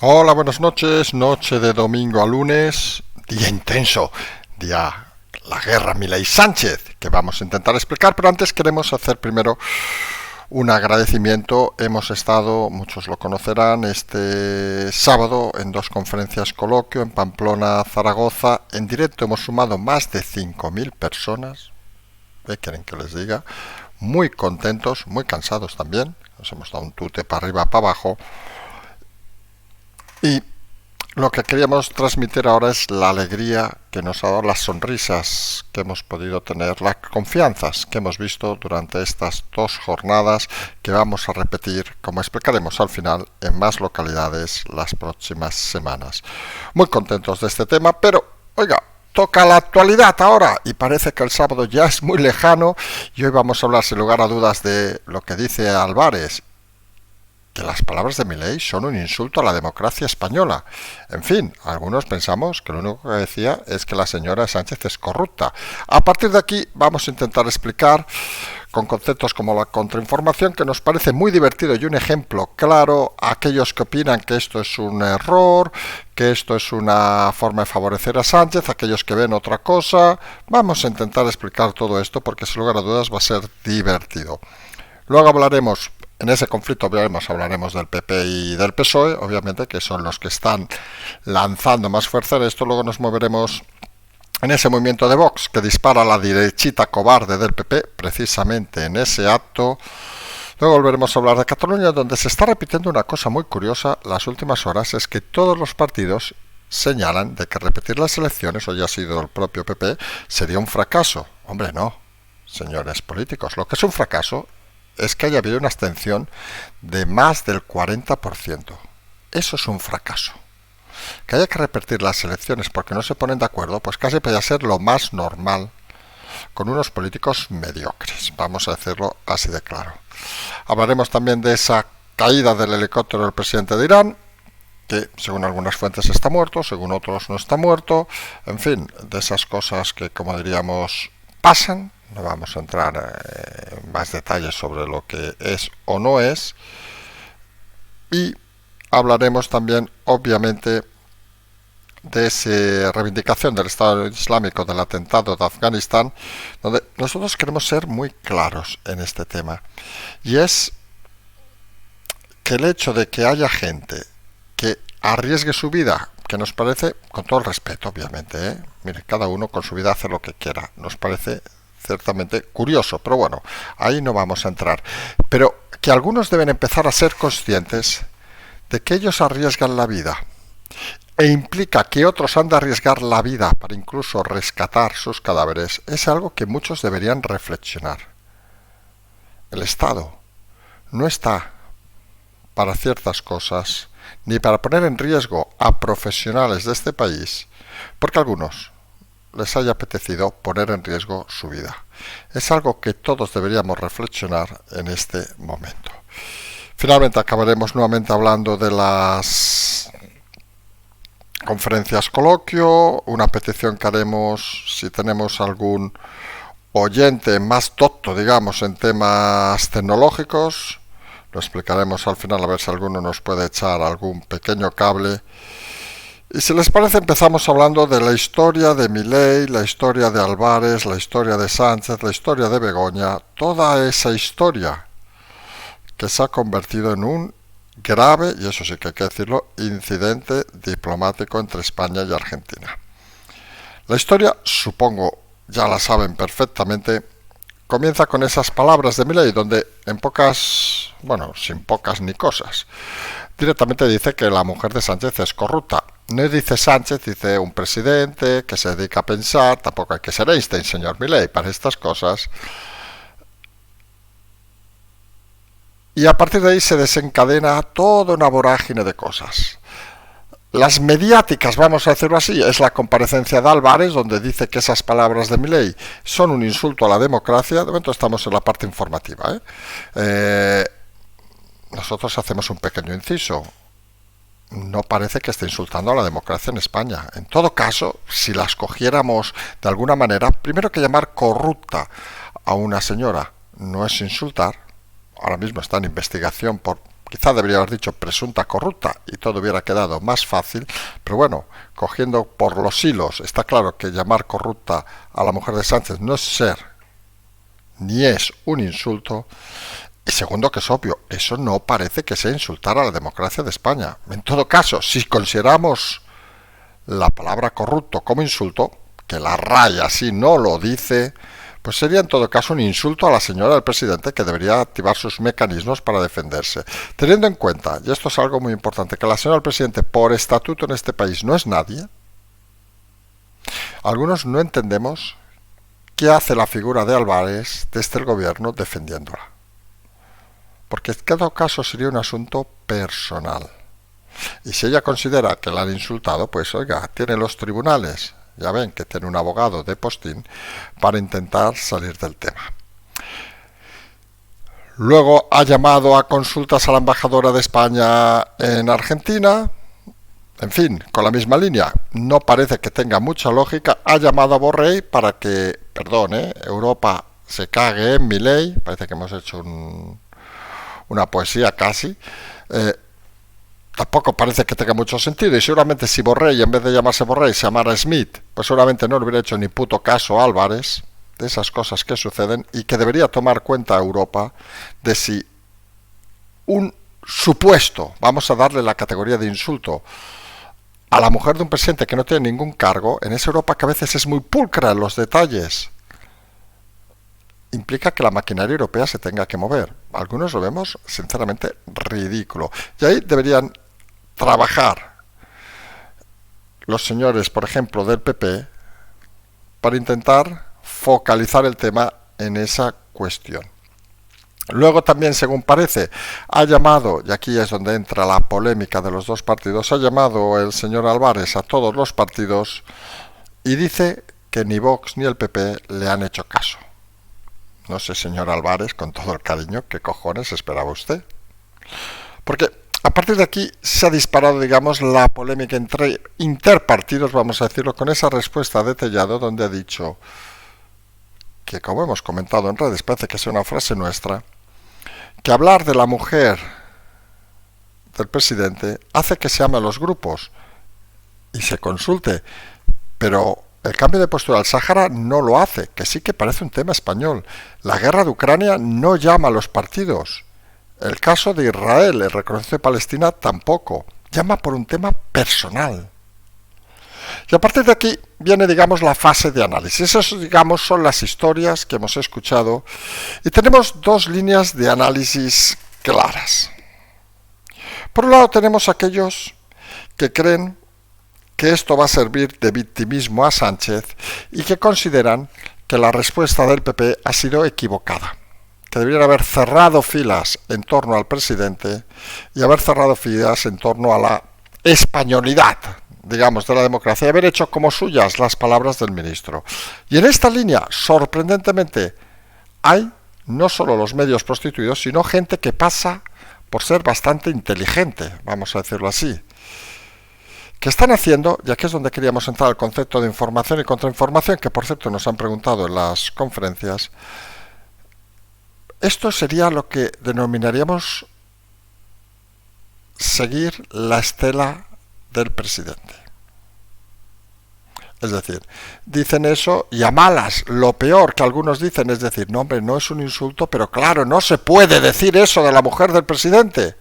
Hola, buenas noches. Noche de domingo a lunes. Día intenso. Día la guerra Milei-Sánchez, que vamos a intentar explicar, pero antes queremos hacer primero un agradecimiento. Hemos estado, muchos lo conocerán, este sábado en dos conferencias coloquio en Pamplona, Zaragoza. En directo hemos sumado más de 5.000 personas. ¿Qué quieren que les diga? Muy contentos, muy cansados también. Nos hemos dado un tute para arriba, para abajo. Y lo que queríamos transmitir ahora es la alegría que nos ha dado, las sonrisas que hemos podido tener, las confianzas que hemos visto durante estas dos jornadas que vamos a repetir, como explicaremos al final, en más localidades las próximas semanas. Muy contentos de este tema, pero, oiga, toca la actualidad ahora y parece que el sábado ya es muy lejano y hoy vamos a hablar sin lugar a dudas de lo que dice Álvarez, que las palabras de Milei son un insulto a la democracia española. En fin, algunos pensamos que lo único que decía es que la señora Sánchez es corrupta. A partir de aquí vamos a intentar explicar con conceptos como la contrainformación, que nos parece muy divertido y un ejemplo claro a aquellos que opinan que esto es un error, que esto es una forma de favorecer a Sánchez, aquellos que ven otra cosa. Vamos a intentar explicar todo esto porque sin lugar a dudas va a ser divertido. Luego hablaremos, en ese conflicto hablaremos del PP y del PSOE, obviamente, que son los que están lanzando más fuerza en esto. Luego nos moveremos en ese movimiento de Vox que dispara a la derechita cobarde del PP, precisamente en ese acto. Luego volveremos a hablar de Cataluña, donde se está repitiendo una cosa muy curiosa las últimas horas, es que todos los partidos señalan de que repetir las elecciones, hoy ha sido el propio PP, sería un fracaso. Hombre, no, señores políticos, lo que es un fracaso es que haya habido una abstención de más del 40%. Eso es un fracaso. Que haya que repetir las elecciones porque no se ponen de acuerdo, pues casi podría ser lo más normal con unos políticos mediocres. Vamos a decirlo así de claro. Hablaremos también de esa caída del helicóptero del presidente de Irán, que según algunas fuentes está muerto, según otros no está muerto. En fin, de esas cosas que, como diríamos, pasan. No vamos a entrar en más detalles sobre lo que es o no es. Y hablaremos también, obviamente, de esa reivindicación del Estado Islámico del atentado de Afganistán, donde nosotros queremos ser muy claros en este tema. Y es que el hecho de que haya gente que arriesgue su vida, que nos parece, con todo el respeto, obviamente, mire, cada uno con su vida hace lo que quiera, nos parece ciertamente curioso, pero bueno, ahí no vamos a entrar. Pero que algunos deben empezar a ser conscientes de que ellos arriesgan la vida e implica que otros han de arriesgar la vida para incluso rescatar sus cadáveres, es algo que muchos deberían reflexionar. El Estado no está para ciertas cosas ni para poner en riesgo a profesionales de este país, porque a algunos les haya apetecido poner en riesgo su vida. Es algo que todos deberíamos reflexionar en este momento. Finalmente acabaremos nuevamente hablando de las conferencias coloquio, una petición que haremos si tenemos algún oyente más docto, digamos, en temas tecnológicos. Lo explicaremos al final a ver si alguno nos puede echar algún pequeño cable. Y si les parece empezamos hablando de la historia de Milei, la historia de Álvarez, la historia de Sánchez, la historia de Begoña, toda esa historia que se ha convertido en un grave, y eso sí que hay que decirlo, incidente diplomático entre España y Argentina. La historia, supongo, ya la saben perfectamente, comienza con esas palabras de Milei, donde en pocas, bueno, sin pocas ni cosas, directamente dice que la mujer de Sánchez es corrupta. No dice Sánchez, dice un presidente que se dedica a pensar, tampoco hay que ser Einstein, señor Milei, para estas cosas. Y a partir de ahí se desencadena toda una vorágine de cosas. Las mediáticas, vamos a decirlo así, es la comparecencia de Álvarez, donde dice que esas palabras de Milei son un insulto a la democracia. De momento estamos en la parte informativa. Nosotros hacemos un pequeño inciso. No parece que esté insultando a la democracia en España. En todo caso, si la escogiéramos de alguna manera, primero que llamar corrupta a una señora no es insultar. Ahora mismo está en investigación por Quizá debería haber dicho presunta corrupta y todo hubiera quedado más fácil, pero bueno, cogiendo por los hilos, está claro que llamar corrupta a la mujer de Sánchez no es ser ni es un insulto. Y segundo, que es obvio, eso no parece que sea insultar a la democracia de España. En todo caso, si consideramos la palabra corrupto como insulto, que la RAI así no lo dice, pues sería en todo caso un insulto a la señora del presidente, que debería activar sus mecanismos para defenderse. Teniendo en cuenta, y esto es algo muy importante, que la señora del presidente por estatuto en este país no es nadie, algunos no entendemos qué hace la figura de Álvarez desde el gobierno defendiéndola. Porque en cada caso sería un asunto personal. Y si ella considera que la han insultado, pues oiga, tiene los tribunales, ya ven que tiene un abogado de postín para intentar salir del tema. Luego ha llamado a consultas a la embajadora de España en Argentina. En fin, con la misma línea, no parece que tenga mucha lógica. Ha llamado a Borrell para que, Europa se cague en Milei. Parece que hemos hecho una poesía casi. Tampoco parece que tenga mucho sentido, y seguramente si Borrell, en vez de llamarse Borrell, se llamara Smith, pues seguramente no le hubiera hecho ni puto caso a Álvarez, de esas cosas que suceden, y que debería tomar cuenta Europa de si un supuesto, vamos a darle la categoría de insulto, a la mujer de un presidente que no tiene ningún cargo, en esa Europa que a veces es muy pulcra en los detalles, implica que la maquinaria europea se tenga que mover. Algunos lo vemos sinceramente ridículo. Y ahí deberían trabajar los señores, por ejemplo, del PP, para intentar focalizar el tema en esa cuestión. Luego también, según parece, ha llamado, y aquí es donde entra la polémica de los dos partidos, ha llamado el señor Álvarez a todos los partidos y dice que ni Vox ni el PP le han hecho caso. No sé, señor Álvarez, con todo el cariño, ¿qué cojones esperaba usted? Porque a partir de aquí se ha disparado, digamos, la polémica entre interpartidos, vamos a decirlo, con esa respuesta de Tellado, donde ha dicho que, como hemos comentado en redes, parece que sea una frase nuestra, que hablar de la mujer del presidente hace que se ame a los grupos y se consulte, pero el cambio de postura al Sáhara no lo hace, que sí que parece un tema español. La guerra de Ucrania no llama a los partidos. El caso de Israel, el reconocimiento de Palestina, tampoco. Llama por un tema personal. Y a partir de aquí viene, digamos, la fase de análisis. Esas, digamos, son las historias que hemos escuchado. Y tenemos dos líneas de análisis claras. Por un lado tenemos aquellos que creen que esto va a servir de victimismo a Sánchez y que consideran que la respuesta del PP ha sido equivocada, que deberían haber cerrado filas en torno al presidente y haber cerrado filas en torno a la españolidad, digamos, de la democracia, y haber hecho como suyas las palabras del ministro. Y en esta línea, sorprendentemente, hay no solo los medios prostituidos, sino gente que pasa por ser bastante inteligente, vamos a decirlo así, que están haciendo, y aquí es donde queríamos entrar al concepto de información y contrainformación, que por cierto nos han preguntado en las conferencias. Esto sería lo que denominaríamos seguir la estela del presidente. Es decir, dicen eso y a malas, lo peor que algunos dicen es decir, no hombre, no es un insulto, pero claro, no se puede decir eso de la mujer del presidente.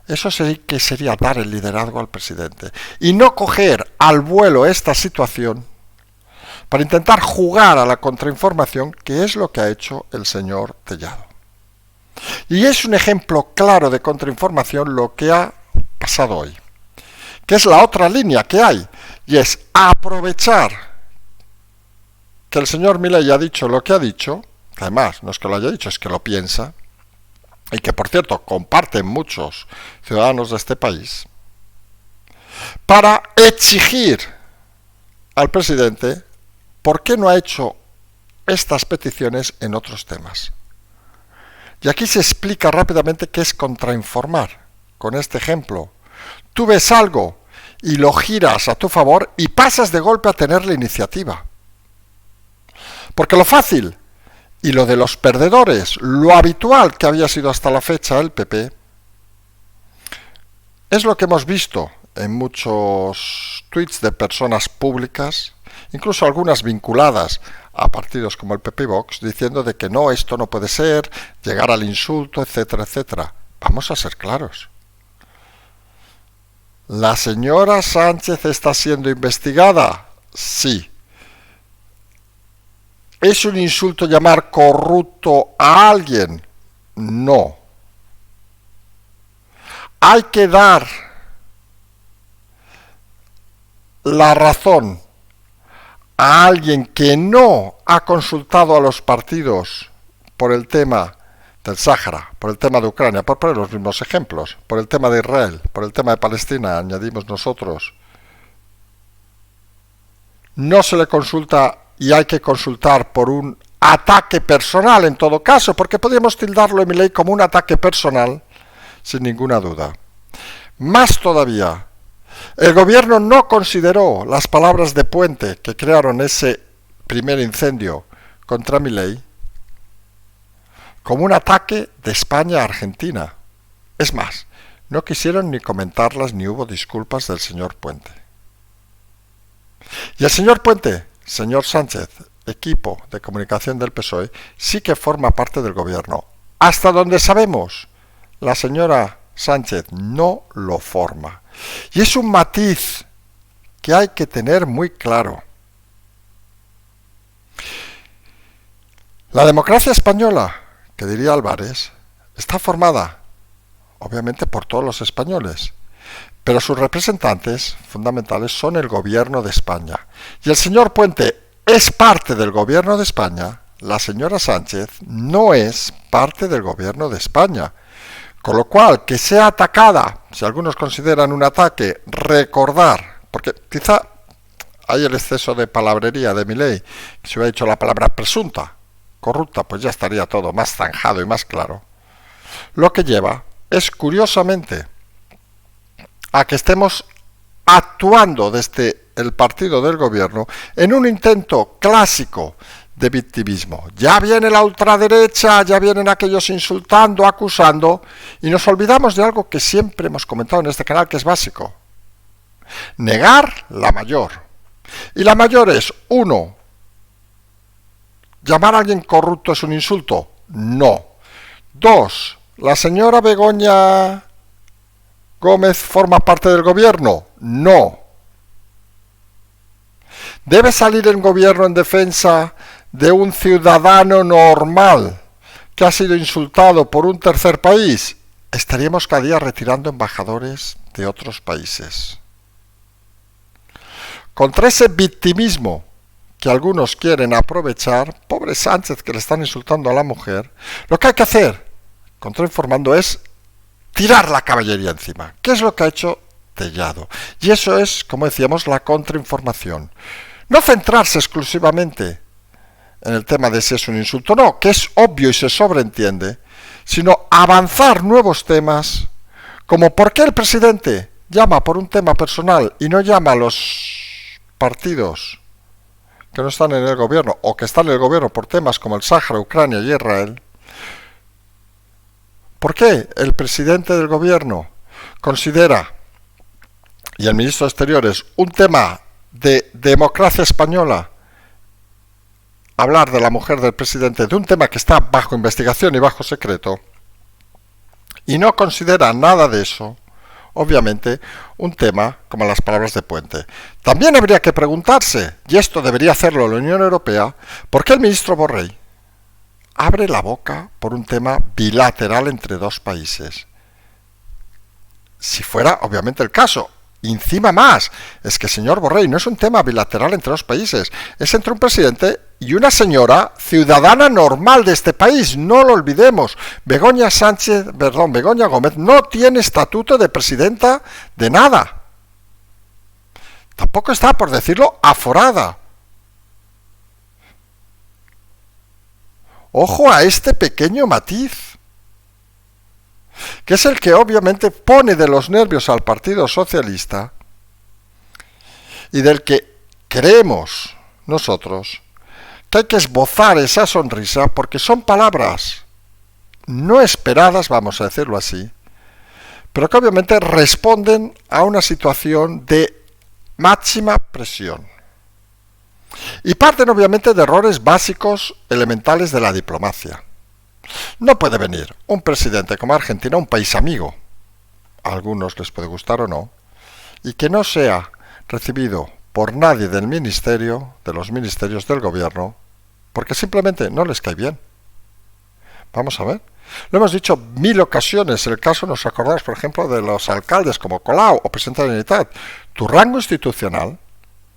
Eso sí que sería dar el liderazgo al presidente y no coger al vuelo esta situación para intentar jugar a la contrainformación, que es lo que ha hecho el señor Tellado. Y es un ejemplo claro de contrainformación lo que ha pasado hoy, que es la otra línea que hay, y es aprovechar que el señor Milei ha dicho lo que ha dicho, que además no es que lo haya dicho, es que lo piensa, y que por cierto comparten muchos ciudadanos de este país, para exigir al presidente por qué no ha hecho estas peticiones en otros temas. Y aquí se explica rápidamente qué es contrainformar. Con este ejemplo, tú ves algo y lo giras a tu favor y pasas de golpe a tener la iniciativa. Porque lo fácil y lo de los perdedores, lo habitual que había sido hasta la fecha el PP, Es lo que hemos visto en muchos tweets de personas públicas, incluso algunas vinculadas a partidos como el PP y Vox, diciendo de que no, esto no puede ser, llegar al insulto, etcétera, etcétera. Vamos a ser claros. ¿La señora Sánchez está siendo investigada? Sí. ¿Es un insulto llamar corrupto a alguien? No. Hay que dar la razón a alguien que no ha consultado a los partidos por el tema del Sáhara, por el tema de Ucrania, por poner los mismos ejemplos, por el tema de Israel, por el tema de Palestina, añadimos nosotros. No se le consulta y hay que consultar por un ataque personal en todo caso, porque podríamos tildarlo en mi ley como un ataque personal, sin ninguna duda. Más todavía, el gobierno no consideró las palabras de Puente que crearon ese primer incendio contra Milei como un ataque de España a Argentina. Es más, no quisieron ni comentarlas ni hubo disculpas del señor Puente. Y el señor Puente, señor Sánchez, equipo de comunicación del PSOE, sí que forma parte del gobierno. Hasta donde sabemos, la señora Sánchez no lo forma. Y es un matiz que hay que tener muy claro. La democracia española, que diría Álvarez, está formada, obviamente, por todos los españoles, pero sus representantes fundamentales son el gobierno de España. Y el señor Puente es parte del gobierno de España, la señora Sánchez no es parte del gobierno de España. Con lo cual, que sea atacada, si algunos consideran un ataque, recordar, porque quizá hay el exceso de palabrería de Milei, que si hubiera dicho la palabra presunta, corrupta, pues ya estaría todo más zanjado y más claro. Lo que lleva es, curiosamente, a que estemos actuando desde el partido del gobierno en un intento clásico de victimismo. Ya viene la ultraderecha, ya vienen aquellos insultando, acusando, y nos olvidamos de algo que siempre hemos comentado en este canal, que es básico. Negar la mayor. Y la mayor es, 1, ¿llamar a alguien corrupto es un insulto? No. 2, ¿la señora Begoña Gómez forma parte del gobierno? No. ¿Debe salir el gobierno en defensa de un ciudadano normal que ha sido insultado por un tercer país? Estaríamos cada día retirando embajadores de otros países. Contra ese victimismo que algunos quieren aprovechar, pobre Sánchez que le están insultando a la mujer, lo que hay que hacer, contrainformando, es tirar la caballería encima. ¿Qué es lo que ha hecho Tellado? Y eso es, como decíamos, la contrainformación. No centrarse exclusivamente en el tema de si es un insulto, no, que es obvio y se sobreentiende, sino avanzar nuevos temas, como por qué el presidente llama por un tema personal y no llama a los partidos que no están en el gobierno o que están en el gobierno por temas como el Sáhara, Ucrania y Israel. ¿Por qué el presidente del gobierno considera, y el ministro de Exteriores, un tema de democracia española, hablar de la mujer del presidente, de un tema que está bajo investigación y bajo secreto, y no considera nada de eso, obviamente, un tema como las palabras de Puente? También habría que preguntarse, y esto debería hacerlo la Unión Europea, ¿por qué el ministro Borrell abre la boca por un tema bilateral entre dos países? Si fuera, obviamente, el caso. Encima más, es que, señor Borrell, no es un tema bilateral entre dos países, es entre un presidente y una señora ciudadana normal de este país, no lo olvidemos. Begoña Gómez no tiene estatuto de presidenta de nada. Tampoco está, por decirlo, aforada. Ojo a este pequeño matiz, que es el que obviamente pone de los nervios al Partido Socialista y del que creemos nosotros que hay que esbozar esa sonrisa, porque son palabras no esperadas, vamos a decirlo así, pero que obviamente responden a una situación de máxima presión. Y parten obviamente de errores básicos, elementales de la diplomacia. No puede venir un presidente como Argentina, un país amigo, a algunos les puede gustar o no, y que no sea recibido por nadie del ministerio, de los ministerios del gobierno, porque simplemente no les cae bien. Vamos a ver. Lo hemos dicho 1000 ocasiones. El caso, nos acordamos, por ejemplo, de los alcaldes como Colau o presidente de la Generalitat. Tu rango institucional,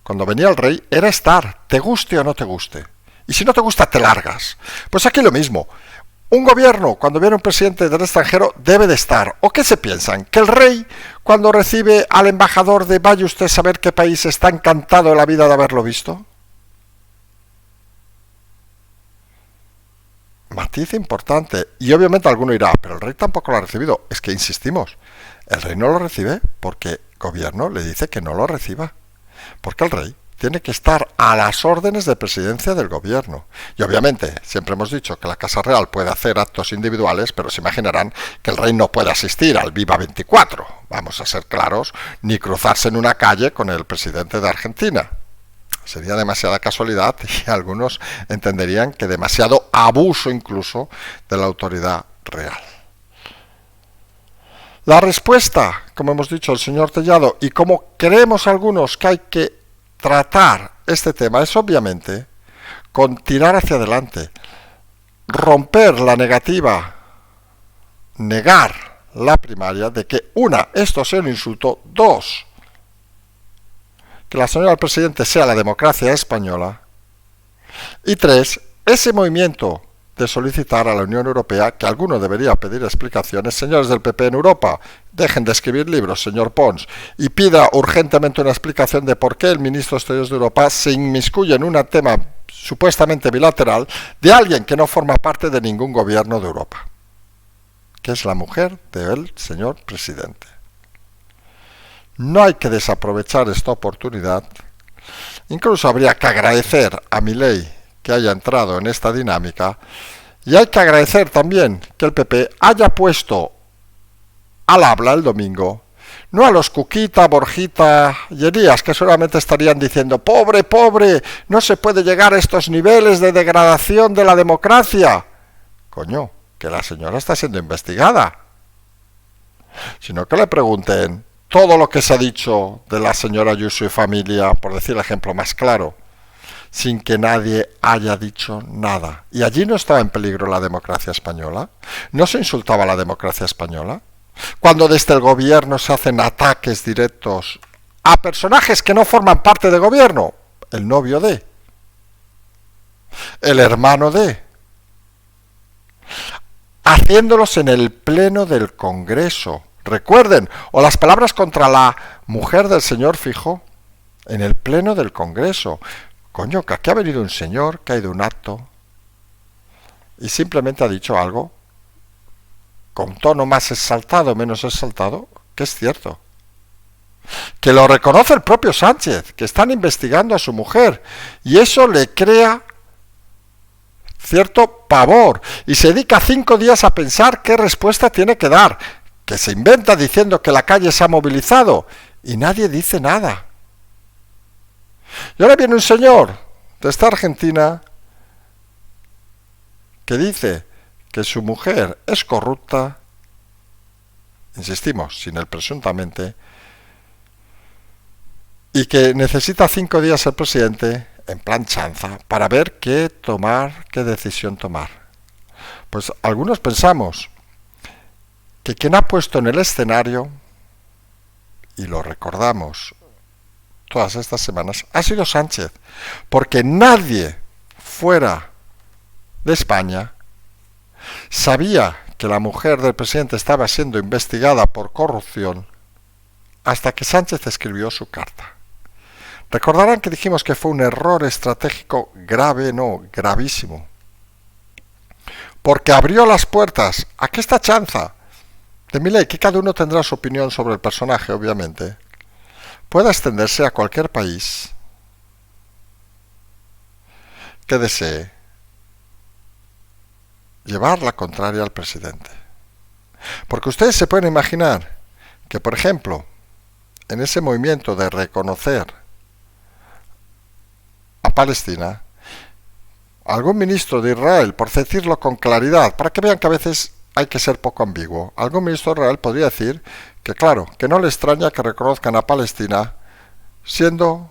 cuando venía el rey, era estar, te guste o no te guste. Y si no te gusta, te largas. Pues aquí lo mismo. Un gobierno, cuando viene un presidente del extranjero, debe de estar. ¿O qué se piensan? ¿Que el rey, cuando recibe al embajador de vaya usted a saber qué país, está encantado de la vida de haberlo visto? Matiz importante. Y obviamente alguno dirá, pero el rey tampoco lo ha recibido. Es que insistimos, el rey no lo recibe porque el gobierno le dice que no lo reciba. Porque el rey tiene que estar a las órdenes de presidencia del gobierno. Y obviamente, siempre hemos dicho que la Casa Real puede hacer actos individuales, pero se imaginarán que el rey no puede asistir al Viva 24, vamos a ser claros, ni cruzarse en una calle con el presidente de Argentina. Sería demasiada casualidad y algunos entenderían que demasiado abuso incluso de la autoridad real. La respuesta, como hemos dicho el señor Tellado, y como creemos algunos que hay que tratar este tema, es obviamente con tirar hacia adelante, romper la negativa, negar la primaria de que, una, esto sea un insulto, dos, que la señora del presidente sea la democracia española, y tres, ese movimiento de solicitar a la Unión Europea, que alguno debería pedir explicaciones, señores del PP en Europa, dejen de escribir libros, señor Pons, y pida urgentemente una explicación de por qué el ministro de Exteriores de Europa se inmiscuye en un tema supuestamente bilateral de alguien que no forma parte de ningún gobierno de Europa, que es la mujer del señor presidente. No hay que desaprovechar esta oportunidad. Incluso habría que agradecer a Milei que haya entrado en esta dinámica, y hay que agradecer también que el PP haya puesto al habla el domingo, no a los Cuquita, Borjita y Elías, que seguramente estarían diciendo, pobre, pobre, no se puede llegar a estos niveles de degradación de la democracia. Coño, que la señora está siendo investigada. Sino que le pregunten todo lo que se ha dicho de la señora Ayuso y familia, por decir el ejemplo más claro, sin que nadie haya dicho nada. ¿Y allí no estaba en peligro la democracia española? ¿No se insultaba a la democracia española? Cuando desde el gobierno se hacen ataques directos a personajes que no forman parte del gobierno, el novio de, el hermano de, haciéndolos en el pleno del Congreso. Recuerden, o las palabras contra la mujer del señor Feijóo, en el pleno del Congreso. Coño, que aquí ha venido un señor que ha ido a un acto y simplemente ha dicho algo con tono más exaltado, menos exaltado, que es cierto. Que lo reconoce el propio Sánchez, que están investigando a su mujer, y eso le crea cierto pavor, y se dedica 5 días a pensar qué respuesta tiene que dar, que se inventa diciendo que la calle se ha movilizado, y nadie dice nada. Y ahora viene un señor de esta Argentina que dice que su mujer es corrupta, insistimos, sin el presuntamente, y que necesita 5 días el presidente, en plan chanza, para ver qué decisión tomar. Pues algunos pensamos que quien ha puesto en el escenario, y lo recordamos todas estas semanas, ha sido Sánchez, porque nadie fuera de España sabía que la mujer del presidente estaba siendo investigada por corrupción hasta que Sánchez escribió su carta. Recordarán que dijimos que fue un error estratégico grave, no, gravísimo, porque abrió las puertas a que esta chanza de Milei, que cada uno tendrá su opinión sobre el personaje, obviamente, pueda extenderse a cualquier país que desee llevar la contraria al presidente. Porque ustedes se pueden imaginar que, por ejemplo, en ese movimiento de reconocer a Palestina, algún ministro de Israel, por decirlo con claridad, para que vean que a veces hay que ser poco ambiguo, algún ministro de Israel podría decir que, claro, que no le extraña que reconozcan a Palestina siendo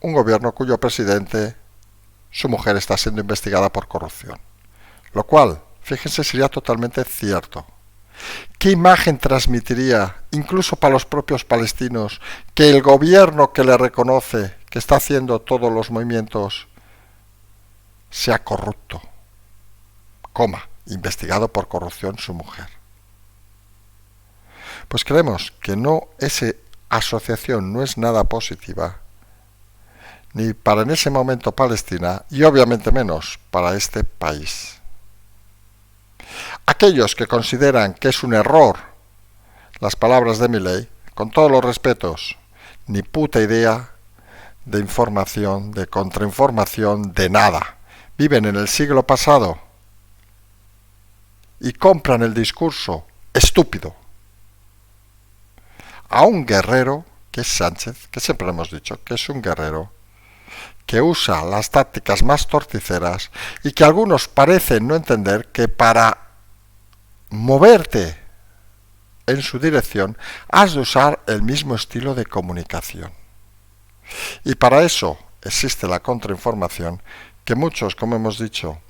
un gobierno cuyo presidente, su mujer, está siendo investigada por corrupción. Lo cual, fíjense, sería totalmente cierto. ¿Qué imagen transmitiría, incluso para los propios palestinos, que el gobierno que le reconoce, que está haciendo todos los movimientos, sea corrupto? Investigado por corrupción su mujer. Pues creemos que esa asociación no es nada positiva, ni para en ese momento Palestina, y obviamente menos para este país. Aquellos que consideran que es un error las palabras de Milei, con todos los respetos, ni puta idea de información, de contrainformación, de nada. Viven en el siglo pasado y compran el discurso estúpido a un guerrero, que es Sánchez, que siempre hemos dicho que es un guerrero, que usa las tácticas más torticeras y que algunos parecen no entender que para moverte en su dirección has de usar el mismo estilo de comunicación. Y para eso existe la contrainformación, que muchos, como hemos dicho,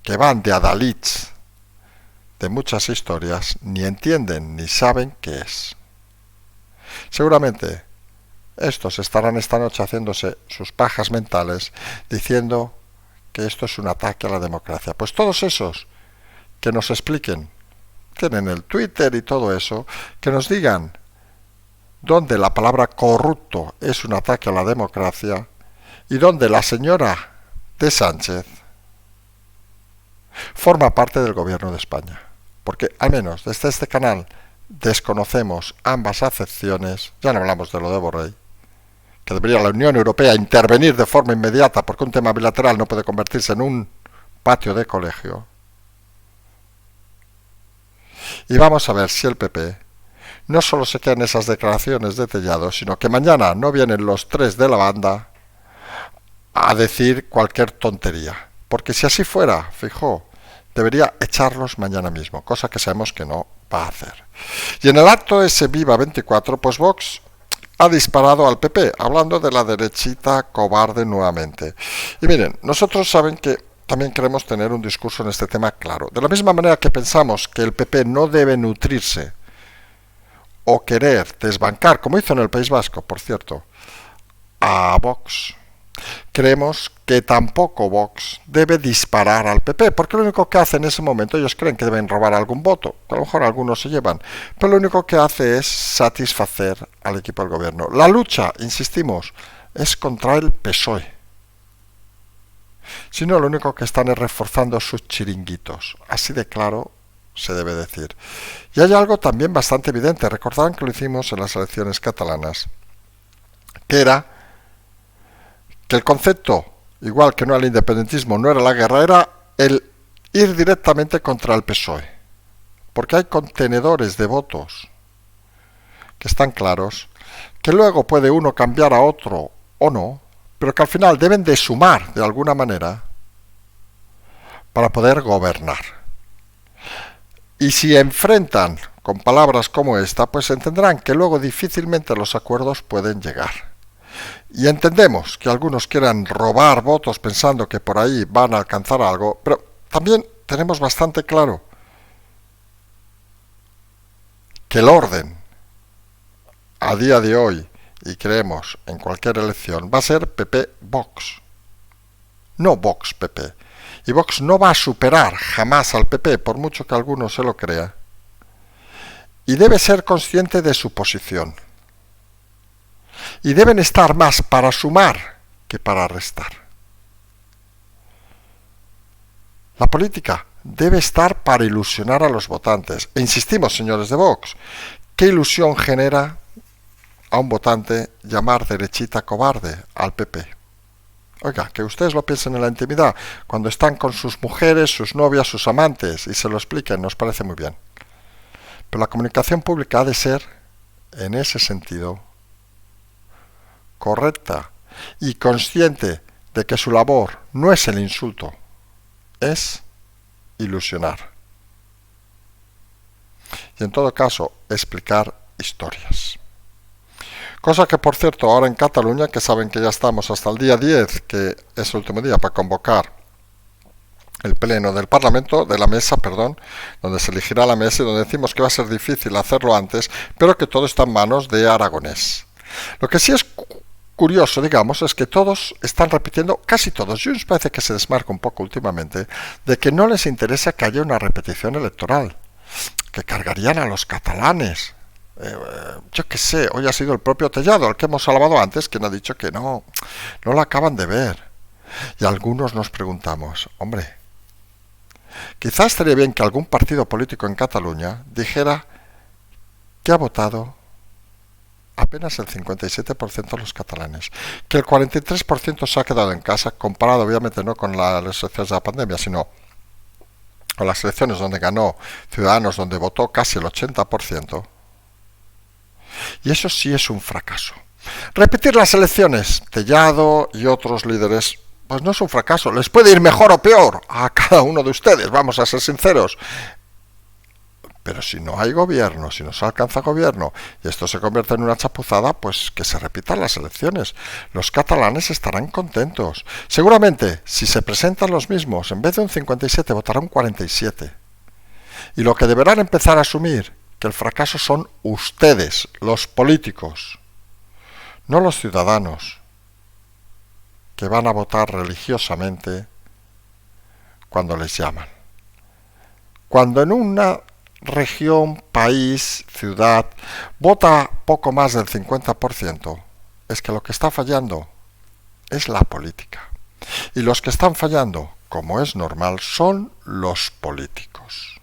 que van de adalits de muchas historias, ni entienden ni saben qué es. Seguramente estos estarán esta noche haciéndose sus pajas mentales diciendo que esto es un ataque a la democracia. Pues todos esos que nos expliquen, tienen el Twitter y todo eso, que nos digan dónde la palabra corrupto es un ataque a la democracia y dónde la señora de Sánchez forma parte del gobierno de España. Porque al menos desde este canal desconocemos ambas acepciones, ya no hablamos de lo de Borrell, que debería la Unión Europea intervenir de forma inmediata porque un tema bilateral no puede convertirse en un patio de colegio. Y vamos a ver si el PP no solo se queda en esas declaraciones de Tellado, sino que mañana no vienen los tres de la banda a decir cualquier tontería. Porque si así fuera, fijo, debería echarlos mañana mismo, cosa que sabemos que no va a hacer. Y en el acto ese Viva 24, pues Vox ha disparado al PP, hablando de la derechita cobarde nuevamente. Y miren, nosotros saben que también queremos tener un discurso en este tema claro. De la misma manera que pensamos que el PP no debe nutrirse o querer desbancar, como hizo en el País Vasco, por cierto, a Vox, creemos que tampoco Vox debe disparar al PP, porque lo único que hace en ese momento, ellos creen que deben robar algún voto, a lo mejor algunos se llevan, pero lo único que hace es satisfacer al equipo del gobierno. La lucha, insistimos, es contra el PSOE. Si no, lo único que están es reforzando sus chiringuitos. Así de claro se debe decir. Y hay algo también bastante evidente. Recordarán que lo hicimos en las elecciones catalanas, que era que el concepto, igual que no el independentismo, no era la guerra, era el ir directamente contra el PSOE. Porque hay contenedores de votos que están claros, que luego puede uno cambiar a otro o no, pero que al final deben de sumar de alguna manera para poder gobernar. Y si enfrentan con palabras como esta, pues entenderán que luego difícilmente los acuerdos pueden llegar. Y entendemos que algunos quieran robar votos pensando que por ahí van a alcanzar algo, pero también tenemos bastante claro que el orden a día de hoy, y creemos en cualquier elección, va a ser PP-Vox, no Vox-PP. Y Vox no va a superar jamás al PP, por mucho que alguno se lo crea. Y debe ser consciente de su posición. Y deben estar más para sumar que para restar. La política debe estar para ilusionar a los votantes. E insistimos, señores de Vox, ¿qué ilusión genera a un votante llamar derechita cobarde al PP? Oiga, que ustedes lo piensen en la intimidad, cuando están con sus mujeres, sus novias, sus amantes, y se lo expliquen, nos parece muy bien. Pero la comunicación pública ha de ser, en ese sentido, correcta y consciente de que su labor no es el insulto, es ilusionar. Y en todo caso, explicar historias. Cosa que, por cierto, ahora en Cataluña, que saben que ya estamos hasta el día 10, que es el último día para convocar el pleno del Parlamento, de la mesa, perdón, donde se elegirá la mesa y donde decimos que va a ser difícil hacerlo antes, pero que todo está en manos de Aragonés. Lo que sí es curioso, digamos, es que todos están repitiendo, casi todos, Junts parece que se desmarca un poco últimamente, de que no les interesa que haya una repetición electoral, que cargarían a los catalanes. Yo qué sé, hoy ha sido el propio Tellado, al que hemos alabado antes, quien ha dicho que no lo acaban de ver. Y algunos nos preguntamos, hombre, quizás estaría bien que algún partido político en Cataluña dijera que ha votado apenas el 57% de los catalanes, que el 43% se ha quedado en casa, comparado obviamente no con las elecciones de la pandemia, sino con las elecciones donde ganó Ciudadanos, donde votó casi el 80%. Y eso sí es un fracaso. Repetir las elecciones, Tellado y otros líderes, pues no es un fracaso. Les puede ir mejor o peor a cada uno de ustedes, vamos a ser sinceros. Pero si no hay gobierno, si no se alcanza gobierno y esto se convierte en una chapuzada, pues que se repitan las elecciones. Los catalanes estarán contentos. Seguramente, si se presentan los mismos, en vez de un 57, votará un 47. Y lo que deberán empezar a asumir, que el fracaso son ustedes, los políticos, no los ciudadanos, que van a votar religiosamente cuando les llaman. Cuando en una región, país, ciudad, vota poco más del 50%, es que lo que está fallando es la política. Y los que están fallando, como es normal, son los políticos.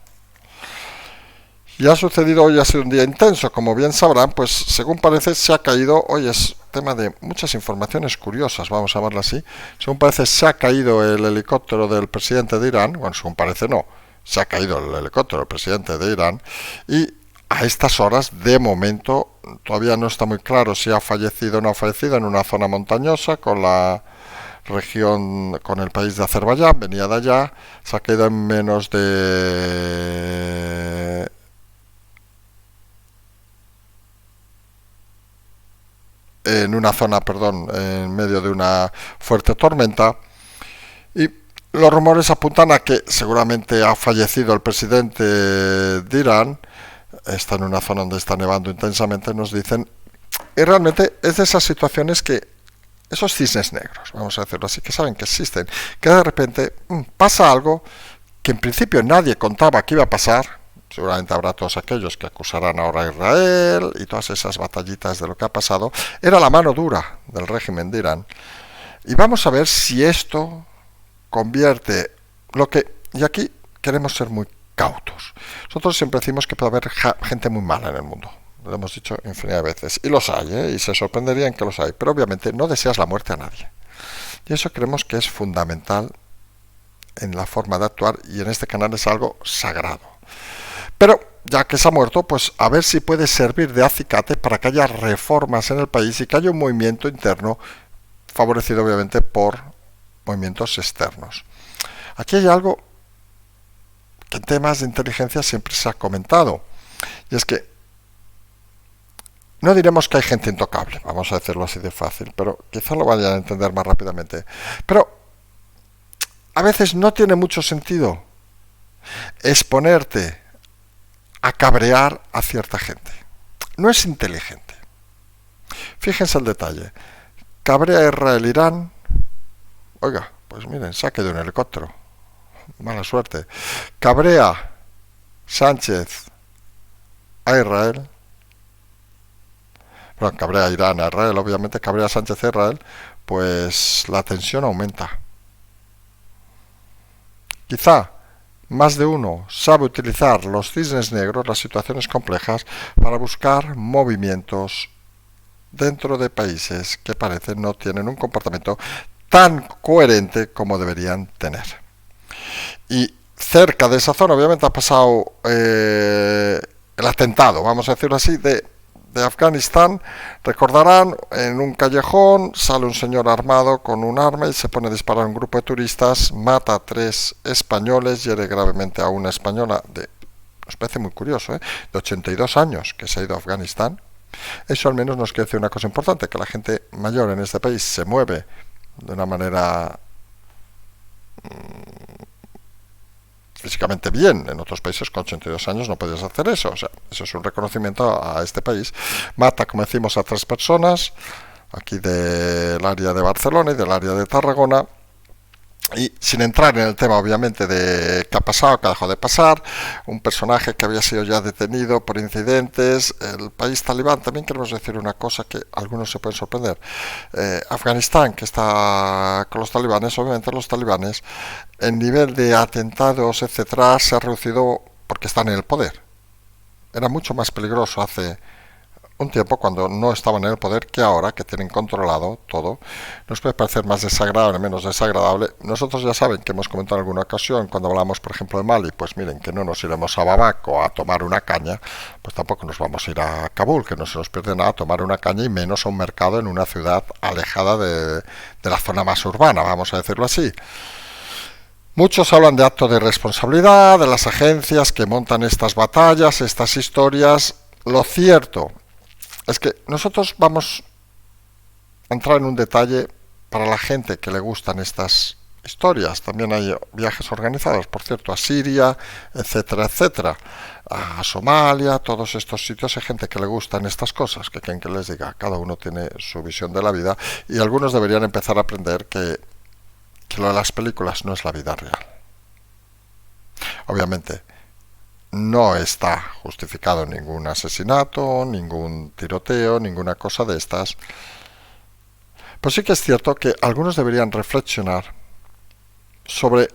Y ha sucedido hoy, ha sido un día intenso, como bien sabrán, pues según parece se ha caído, hoy es tema de muchas informaciones curiosas, vamos a verlo así, según parece se ha caído el helicóptero del presidente de Irán, bueno, según parece no, se ha caído el helicóptero del presidente de Irán, y a estas horas, de momento, todavía no está muy claro si ha fallecido o no ha fallecido en una zona montañosa con la región, con el país de Azerbaiyán, venía de allá, se ha caído en menos de... en una zona, perdón, en medio de una fuerte tormenta, y los rumores apuntan a que seguramente ha fallecido el presidente de Irán, está en una zona donde está nevando intensamente, nos dicen, y realmente es de esas situaciones que, esos cisnes negros, vamos a decirlo así, que saben que existen, que de repente pasa algo que en principio nadie contaba que iba a pasar. Seguramente habrá todos aquellos que acusarán ahora a Israel y todas esas batallitas de lo que ha pasado. Era la mano dura del régimen de Irán. Y vamos a ver si esto convierte lo que... Y aquí queremos ser muy cautos. Nosotros siempre decimos que puede haber gente muy mala en el mundo. Lo hemos dicho infinidad de veces. Y los hay, y se sorprenderían que los hay. Pero obviamente no deseas la muerte a nadie. Y eso creemos que es fundamental en la forma de actuar. Y en este canal es algo sagrado. Pero, ya que se ha muerto, pues a ver si puede servir de acicate para que haya reformas en el país y que haya un movimiento interno favorecido obviamente por movimientos externos. Aquí hay algo que en temas de inteligencia siempre se ha comentado, y es que no diremos que hay gente intocable, vamos a decirlo así de fácil, pero quizá lo vayan a entender más rápidamente. Pero a veces no tiene mucho sentido exponerte a cabrear a cierta gente. No es inteligente. Fíjense el detalle. Cabrea Israel-Irán. Oiga, pues miren, se ha caído un helicóptero. Mala suerte. Cabrea Sánchez a Israel. Bueno, cabrea Irán a Israel, obviamente cabrea Sánchez a Israel, pues la tensión aumenta. Quizá más de uno sabe utilizar los cisnes negros, las situaciones complejas, para buscar movimientos dentro de países que parecen no tienen un comportamiento tan coherente como deberían tener. Y cerca de esa zona, obviamente, ha pasado el atentado, vamos a decirlo así, de Afganistán. Recordarán, en un callejón sale un señor armado con un arma y se pone a disparar a un grupo de turistas, mata a 3 españoles, hiere gravemente a una española nos parece muy curioso, de 82 años, que se ha ido a Afganistán. Eso al menos nos quiere decir una cosa importante, que la gente mayor en este país se mueve de una manera físicamente bien. En otros países con 82 años no podías hacer eso. O sea, eso es un reconocimiento a este país. Mata, como decimos, a 3 personas, aquí del área de Barcelona y del área de Tarragona. Y sin entrar en el tema, obviamente, de qué ha pasado, qué ha dejado de pasar, un personaje que había sido ya detenido por incidentes. El país talibán, también queremos decir una cosa que algunos se pueden sorprender. Afganistán, que está con los talibanes, obviamente los talibanes, el nivel de atentados, etcétera, se ha reducido porque están en el poder. Era mucho más peligroso hace un tiempo, cuando no estaban en el poder, que ahora que tienen controlado todo. Nos puede parecer más desagradable, menos desagradable. Nosotros ya saben que hemos comentado en alguna ocasión, cuando hablamos por ejemplo de Mali, pues miren, que no nos iremos a Bamako a tomar una caña, pues tampoco nos vamos a ir a Kabul, que no se nos pierde nada a tomar una caña, y menos a un mercado en una ciudad alejada de la zona más urbana, vamos a decirlo así. Muchos hablan de acto de responsabilidad de las agencias que montan estas batallas, estas historias. Lo cierto es que nosotros vamos a entrar en un detalle para la gente que le gustan estas historias. También hay viajes organizados, por cierto, a Siria, etcétera, etcétera, a Somalia, todos estos sitios. Hay gente que le gustan estas cosas, que quieren que les diga, cada uno tiene su visión de la vida, y algunos deberían empezar a aprender que lo de las películas no es la vida real. Obviamente, no está justificado ningún asesinato, ningún tiroteo, ninguna cosa de estas. Pues sí que es cierto que algunos deberían reflexionar sobre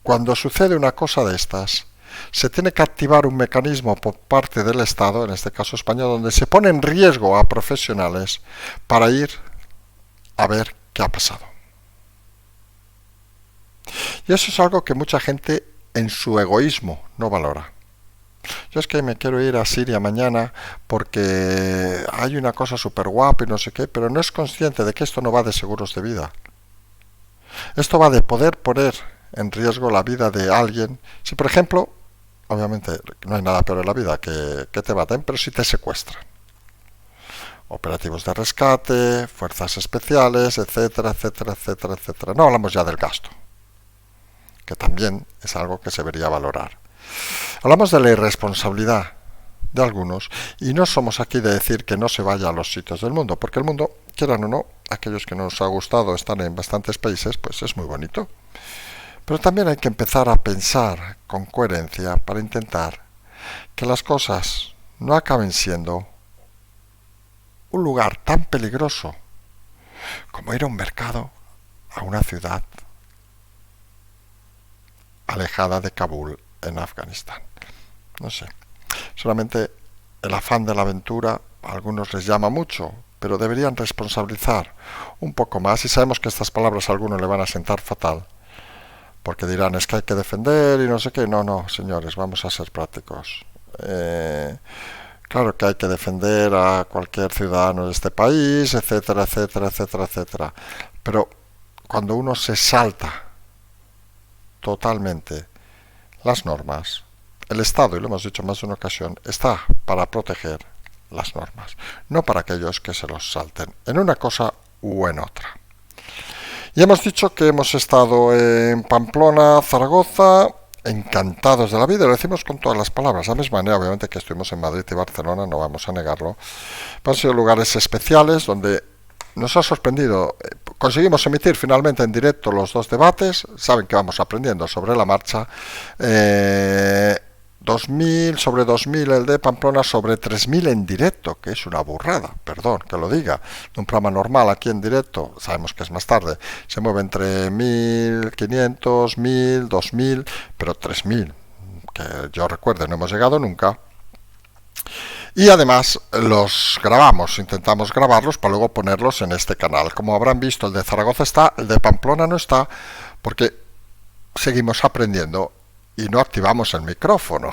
cuando sucede una cosa de estas. Se tiene que activar un mecanismo por parte del Estado, en este caso España, donde se pone en riesgo a profesionales para ir a ver qué ha pasado. Y eso es algo que mucha gente en su egoísmo no valora. Yo es que me quiero ir a Siria mañana porque hay una cosa súper guapa y no sé qué, pero no es consciente de que esto no va de seguros de vida. Esto va de poder poner en riesgo la vida de alguien. Si, por ejemplo, obviamente no hay nada peor en la vida que te maten, pero si te secuestran. Operativos de rescate, fuerzas especiales, etcétera, etcétera, etcétera, etcétera. No hablamos ya del gasto, que también es algo que se debería valorar. Hablamos de la irresponsabilidad de algunos, y no somos aquí de decir que no se vaya a los sitios del mundo, porque el mundo, quieran o no, aquellos que nos ha gustado estar en bastantes países, pues es muy bonito. Pero también hay que empezar a pensar con coherencia para intentar que las cosas no acaben siendo un lugar tan peligroso como ir a un mercado, a una ciudad alejada de Kabul, en Afganistán. No sé, solamente el afán de la aventura a algunos les llama mucho, pero deberían responsabilizar un poco más. Y sabemos que estas palabras a algunos le van a sentar fatal, porque dirán, es que hay que defender y no sé qué. No, señores, vamos a ser prácticos. Claro que hay que defender a cualquier ciudadano de este país, etcétera, etcétera, etcétera, etcétera. Pero cuando uno se salta totalmente las normas, el Estado, y lo hemos dicho más de una ocasión, está para proteger las normas, no para aquellos que se los salten en una cosa u en otra. Y hemos dicho que hemos estado en Pamplona, Zaragoza, encantados de la vida, lo decimos con todas las palabras. De la misma manera, obviamente, que estuvimos en Madrid y Barcelona, no vamos a negarlo. Han sido lugares especiales donde nos ha sorprendido. Conseguimos emitir finalmente en directo los 2 debates. Saben que vamos aprendiendo sobre la marcha. 2000 sobre 2000 el de Pamplona, sobre 3000 en directo, que es una burrada, perdón que lo diga. De un programa normal aquí en directo, sabemos que es más tarde, se mueve entre 1500, 1000, 2000, pero 3000, que yo recuerde no hemos llegado nunca. Y además los grabamos, intentamos grabarlos para luego ponerlos en este canal. Como habrán visto, el de Zaragoza está, el de Pamplona no está, porque seguimos aprendiendo. y no activamos el micrófono.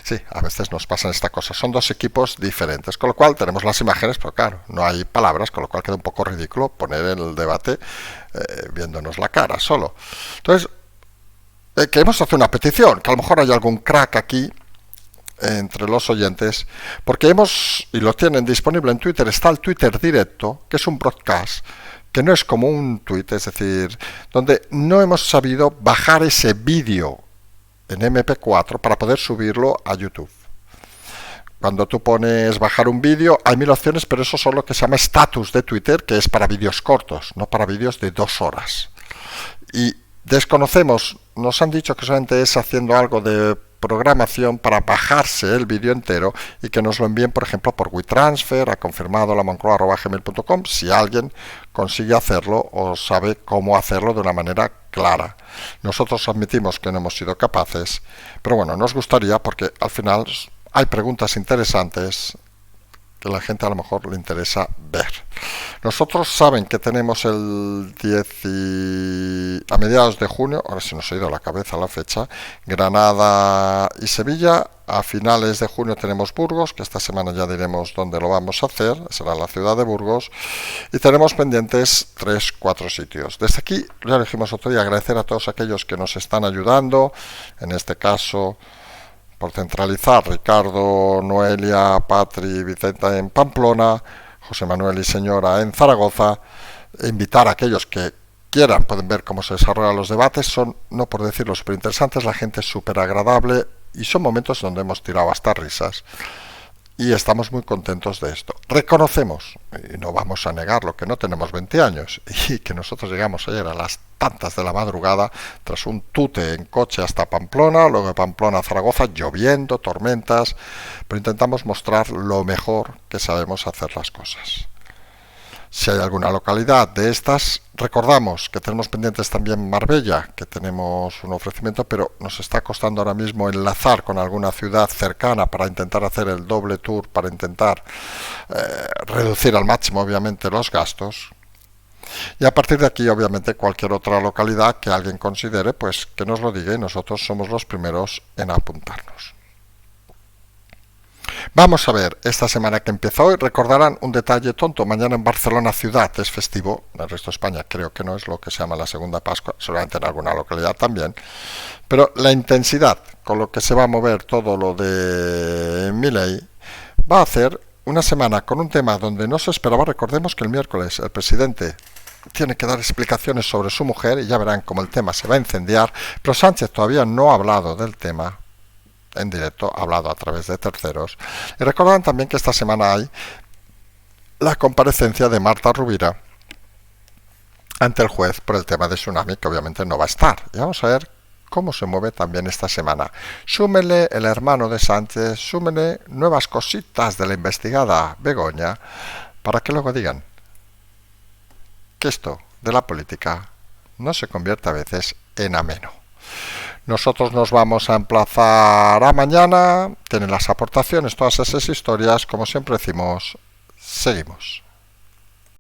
Sí, a veces nos pasan esta cosa. Son dos equipos diferentes, con lo cual tenemos las imágenes, pero claro, no hay palabras, con lo cual queda un poco ridículo poner el debate viéndonos la cara solo. Entonces, queremos hacer una petición, que a lo mejor hay algún crack aquí entre los oyentes, porque y lo tienen disponible en Twitter, está el Twitter directo, que es un broadcast, que no es como un tweet, es decir, donde no hemos sabido bajar ese vídeo en MP4 para poder subirlo a YouTube. Cuando tú pones bajar un vídeo, hay 1000 opciones, pero eso es lo que se llama status de Twitter, que es para vídeos cortos, no para vídeos de 2 horas. Y desconocemos, nos han dicho que solamente es haciendo algo de programación para bajarse el vídeo entero y que nos lo envíen, por ejemplo, por WeTransfer, ha confirmado lamoncloa@gmail.com, si alguien consigue hacerlo o sabe cómo hacerlo de una manera clara. Nosotros admitimos que no hemos sido capaces, pero bueno, nos gustaría porque al final hay preguntas interesantes que a la gente a lo mejor le interesa ver. Nosotros saben que tenemos el 10 a mediados de junio, ahora se nos ha ido a la cabeza la fecha, Granada y Sevilla. A finales de junio tenemos Burgos, que esta semana ya diremos dónde lo vamos a hacer, será la ciudad de Burgos, y tenemos pendientes 3-4 sitios. Desde aquí, ya dijimos otro día, agradecer a todos aquellos que nos están ayudando, en este caso por centralizar, Ricardo, Noelia, Patri, Vicenta en Pamplona, José Manuel y señora en Zaragoza. Invitar a aquellos que quieran, pueden ver cómo se desarrollan los debates, son, no por decirlo, súper interesantes, la gente es súper agradable y son momentos donde hemos tirado hasta risas. Y estamos muy contentos de esto. Reconocemos, y no vamos a negarlo, que no tenemos 20 años y que nosotros llegamos ayer a las tantas de la madrugada tras un tute en coche hasta Pamplona, luego de Pamplona a Zaragoza, lloviendo, tormentas, pero intentamos mostrar lo mejor que sabemos hacer las cosas. Si hay alguna localidad de estas, recordamos que tenemos pendientes también Marbella, que tenemos un ofrecimiento, pero nos está costando ahora mismo enlazar con alguna ciudad cercana para intentar hacer el doble tour, para intentar reducir al máximo, obviamente, los gastos. Y a partir de aquí, obviamente, cualquier otra localidad que alguien considere, pues que nos lo diga y nosotros somos los primeros en apuntarnos. Vamos a ver, esta semana que empieza hoy, recordarán un detalle tonto, mañana en Barcelona ciudad es festivo, en el resto de España creo que no es lo que se llama la segunda Pascua, seguramente en alguna localidad también, pero la intensidad con lo que se va a mover todo lo de Milei va a hacer una semana con un tema donde no se esperaba. Recordemos que el miércoles el presidente tiene que dar explicaciones sobre su mujer y ya verán cómo el tema se va a incendiar, pero Sánchez todavía no ha hablado del tema en directo, ha hablado a través de terceros. Y recordarán también que esta semana hay la comparecencia de Marta Rovira ante el juez por el tema de tsunami, que obviamente no va a estar. Y vamos a ver cómo se mueve también esta semana. Súmele el hermano de Sánchez, súmele nuevas cositas de la investigada Begoña, para que luego digan que esto de la política no se convierte a veces en ameno. Nosotros nos vamos a emplazar a mañana. Tienen las aportaciones, todas esas historias. Como siempre decimos, seguimos.